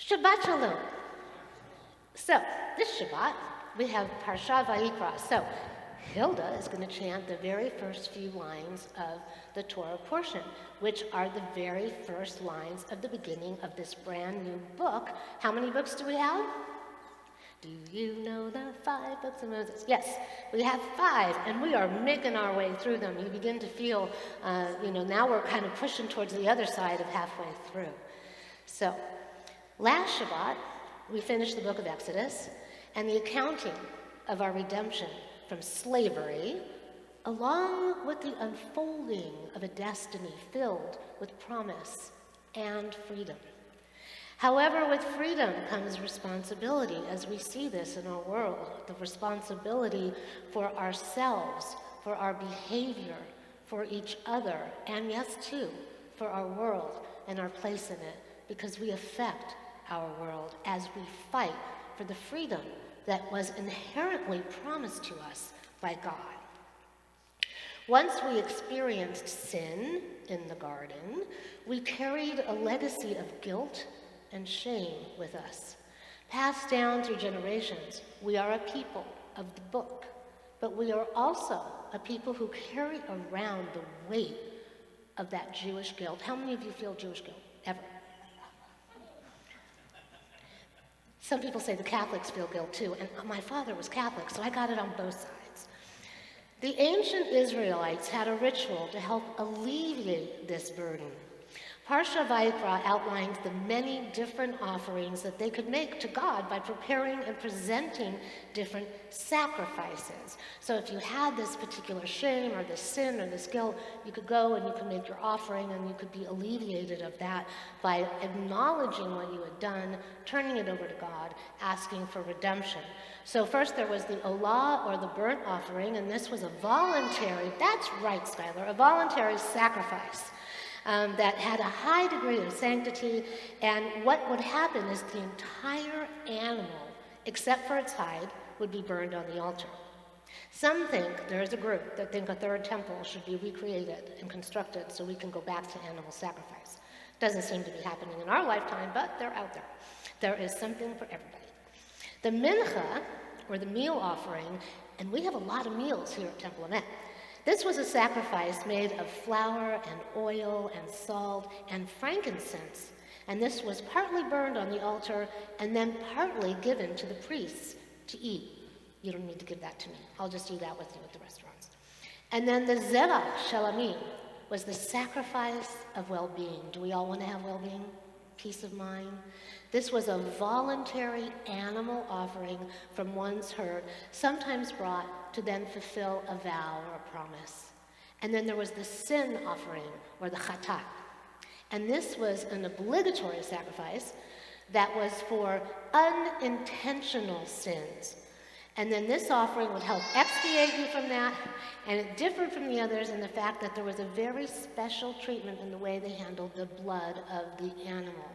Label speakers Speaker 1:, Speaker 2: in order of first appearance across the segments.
Speaker 1: Shabbat Shalom. So, this Shabbat, we have Parsha Vayikra. So, Hilda is going to chant the very first few lines of the Torah portion, which are the very first lines of the beginning of this brand new book. How many books do we have? Do you know the 5 books of Moses? Yes, we have 5, and we are making our way through them. You begin to feel, now we're kind of pushing towards the other side of halfway through. So, last Shabbat, we finished the book of Exodus and the accounting of our redemption from slavery, along with the unfolding of a destiny filled with promise and freedom. However, with freedom comes responsibility, as we see this in our world, the responsibility for ourselves, for our behavior, for each other, and yes, too, for our world and our place in it, because we affect our world as we fight for the freedom that was inherently promised to us by God. Once we experienced sin in the garden, we carried a legacy of guilt and shame with us. Passed down through generations, we are a people of the book, but we are also a people who carry around the weight of that Jewish guilt. How many of you feel Jewish guilt, ever? Some people say the Catholics feel guilt too, and my father was Catholic, so I got it on both sides. The ancient Israelites had a ritual to help alleviate this burden. Parsha Vayikra outlines the many different offerings that they could make to God by preparing and presenting different sacrifices. So if you had this particular shame or this sin or this guilt, you could go and you could make your offering and you could be alleviated of that by acknowledging what you had done, turning it over to God, asking for redemption. So first there was the olah, or the burnt offering, and this was a voluntary, that's right, Skylar, a voluntary sacrifice. That had a high degree of sanctity, and what would happen is the entire animal, except for its hide, would be burned on the altar. Some think, there's a group that think a third temple should be recreated and constructed so we can go back to animal sacrifice. Doesn't seem to be happening in our lifetime, but they're out there. There is something for everybody. The mincha, or the meal offering, and we have a lot of meals here at Temple Emet. This was a sacrifice made of flour and oil and salt and frankincense, and this was partly burned on the altar and then partly given to the priests to eat. You don't need to give that to me. I'll just do that with you at the restaurants. And then the zevach shalamim was the sacrifice of well-being. Do we all want to have well-being? Peace of mind? This was a voluntary animal offering from one's herd, sometimes brought to then fulfill a vow or a promise. And then there was the sin offering, or the chatat. And this was an obligatory sacrifice that was for unintentional sins. And then this offering would help expiate you from that, and it differed from the others in the fact that there was a very special treatment in the way they handled the blood of the animal.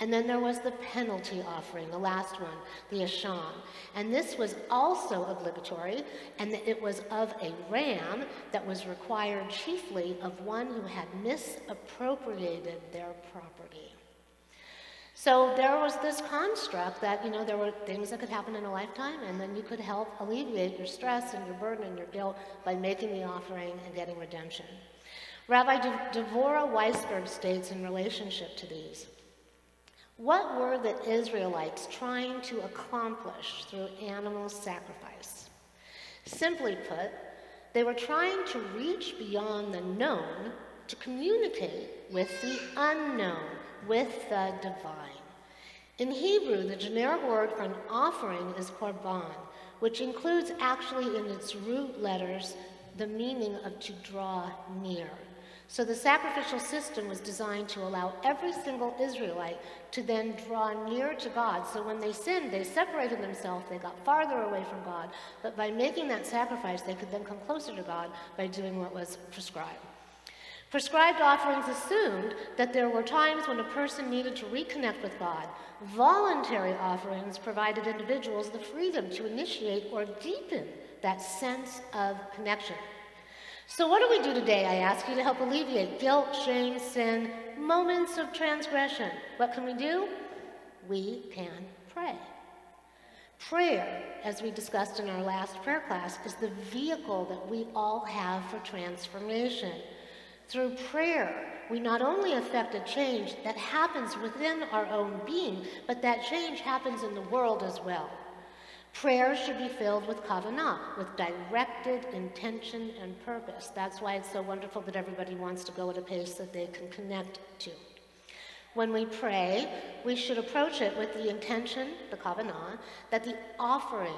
Speaker 1: And then there was the penalty offering, the last one, the asham. And this was also obligatory, and it was of a ram that was required chiefly of one who had misappropriated their property. So there was this construct that, there were things that could happen in a lifetime, and then you could help alleviate your stress and your burden and your guilt by making the offering and getting redemption. Rabbi Devorah Weisberg states in relationship to these, what were the Israelites trying to accomplish through animal sacrifice? Simply put, they were trying to reach beyond the known to communicate with the unknown, with the divine. In Hebrew, the generic word for an offering is korban, which includes actually in its root letters the meaning of to draw near. So the sacrificial system was designed to allow every single Israelite to then draw near to God. So when they sinned, they separated themselves, they got farther away from God, but by making that sacrifice, they could then come closer to God by doing what was prescribed. Prescribed offerings assumed that there were times when a person needed to reconnect with God. Voluntary offerings provided individuals the freedom to initiate or deepen that sense of connection. So what do we do today, I ask you, to help alleviate guilt, shame, sin, moments of transgression? What can we do? we can pray. Prayer, as we discussed in our last prayer class, is the vehicle that we all have for transformation. Through prayer, we not only affect a change that happens within our own being, but that change happens in the world as well. Prayer should be filled with kavanah, with directed intention and purpose. That's why it's so wonderful that everybody wants to go at a pace that they can connect to. When we pray, we should approach it with the intention, the kavanah, that the offering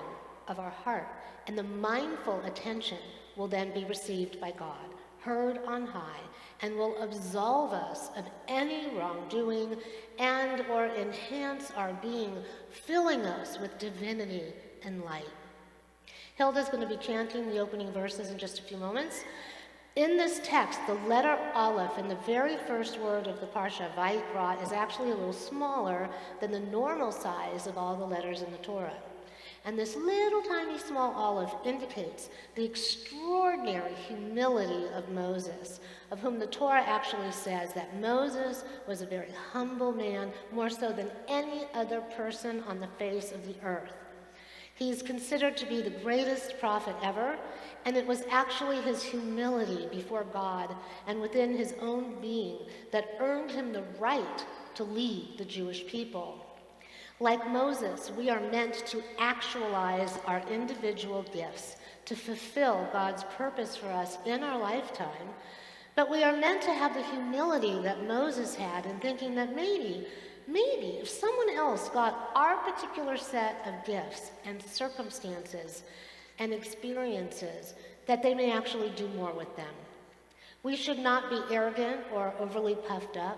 Speaker 1: of our heart and the mindful attention will then be received by God, heard on high, and will absolve us of any wrongdoing and or enhance our being, filling us with divinity and light. Hilda's going to be chanting the opening verses in just a few moments. In this text, the letter Aleph in the very first word of the Parsha, Vayikra, is actually a little smaller than the normal size of all the letters in the Torah. And this little tiny small Aleph indicates the extraordinary humility of Moses, of whom the Torah actually says that Moses was a very humble man, more so than any other person on the face of the earth. He is considered to be the greatest prophet ever, and it was actually his humility before God and within his own being that earned him the right to lead the Jewish people. Like Moses, we are meant to actualize our individual gifts, to fulfill God's purpose for us in our lifetime, but we are meant to have the humility that Moses had in thinking that maybe if someone else got our particular set of gifts and circumstances and experiences, that they may actually do more with them. We should not be arrogant or overly puffed up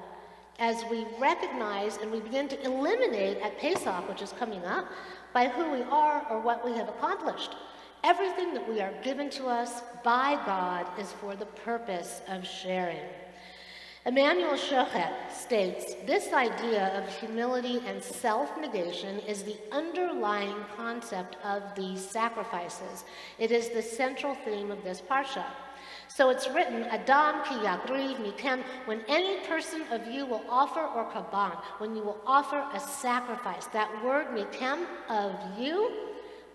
Speaker 1: as we recognize and we begin to eliminate at Pesach, which is coming up, by who we are or what we have accomplished. Everything that we are given to us by God is for the purpose of sharing. Emmanuel Shochet states, this idea of humility and self-negation is the underlying concept of these sacrifices. It is the central theme of this parsha. So it's written, Adam ki yagriv mikem, when any person of you will offer, or kaban, when you will offer a sacrifice. That word mikem, of you,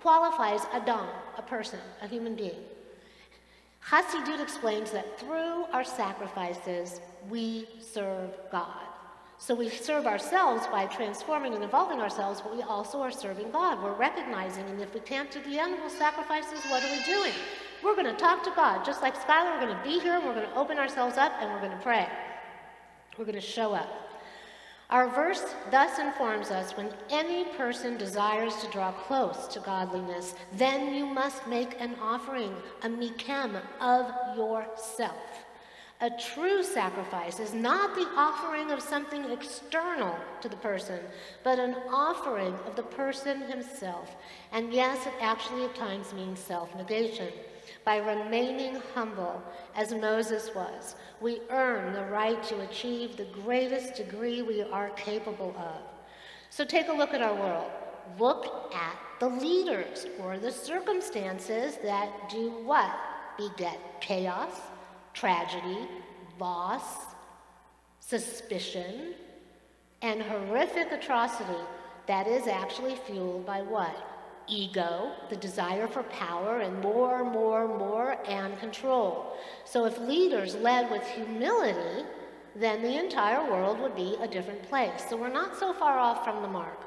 Speaker 1: qualifies Adam, a person, a human being. Chassidut explains that through our sacrifices, we serve God. So we serve ourselves by transforming and evolving ourselves, but we also are serving God. We're recognizing, and if we can't do the animal sacrifices, what are we doing? We're going to talk to God. Just like Skylar, we're going to be here, and we're going to open ourselves up, and we're going to pray. We're going to show up. Our verse thus informs us, when any person desires to draw close to godliness, then you must make an offering, a mikem, of yourself. A true sacrifice is not the offering of something external to the person, but an offering of the person himself. And yes, it actually at times means self-negation. By remaining humble, as Moses was, we earn the right to achieve the greatest degree we are capable of. So take a look at our world. Look at the leaders or the circumstances that do what? Beget chaos, tragedy, loss, suspicion, and horrific atrocity that is actually fueled by what? Ego, the desire for power and more, and control. So if leaders led with humility, then the entire world would be a different place. So we're not so far off from the mark.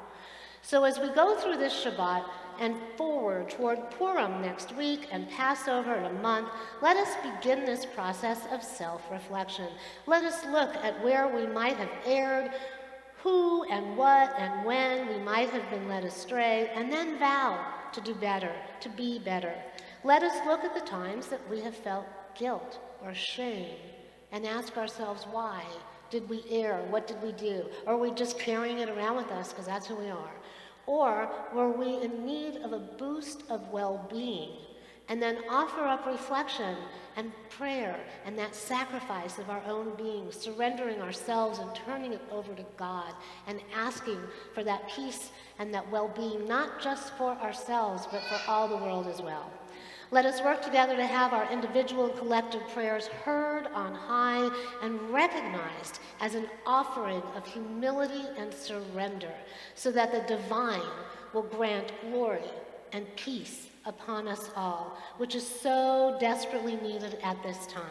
Speaker 1: So as we go through this Shabbat and forward toward Purim next week and Passover in a month, let us begin this process of self-reflection. Let us look at where we might have erred, who and what and when we might have been led astray, and then vow to do better, to be better. Let us look at the times that we have felt guilt or shame and ask ourselves why. Did we err? What did we do? Or are we just carrying it around with us because that's who we are? Or were we in need of a boost of well-being? And then offer up reflection and prayer and that sacrifice of our own being, surrendering ourselves and turning it over to God and asking for that peace and that well-being, not just for ourselves, but for all the world as well. Let us work together to have our individual and collective prayers heard on high and recognized as an offering of humility and surrender, so that the divine will grant glory and peace upon us all, which is so desperately needed at this time.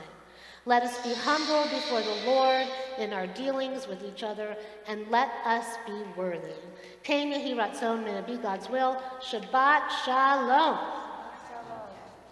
Speaker 1: Let us be humble before the Lord in our dealings with each other, and let us be worthy. Ken Yehi Ratzon, may it be God's will. Shabbat Shalom.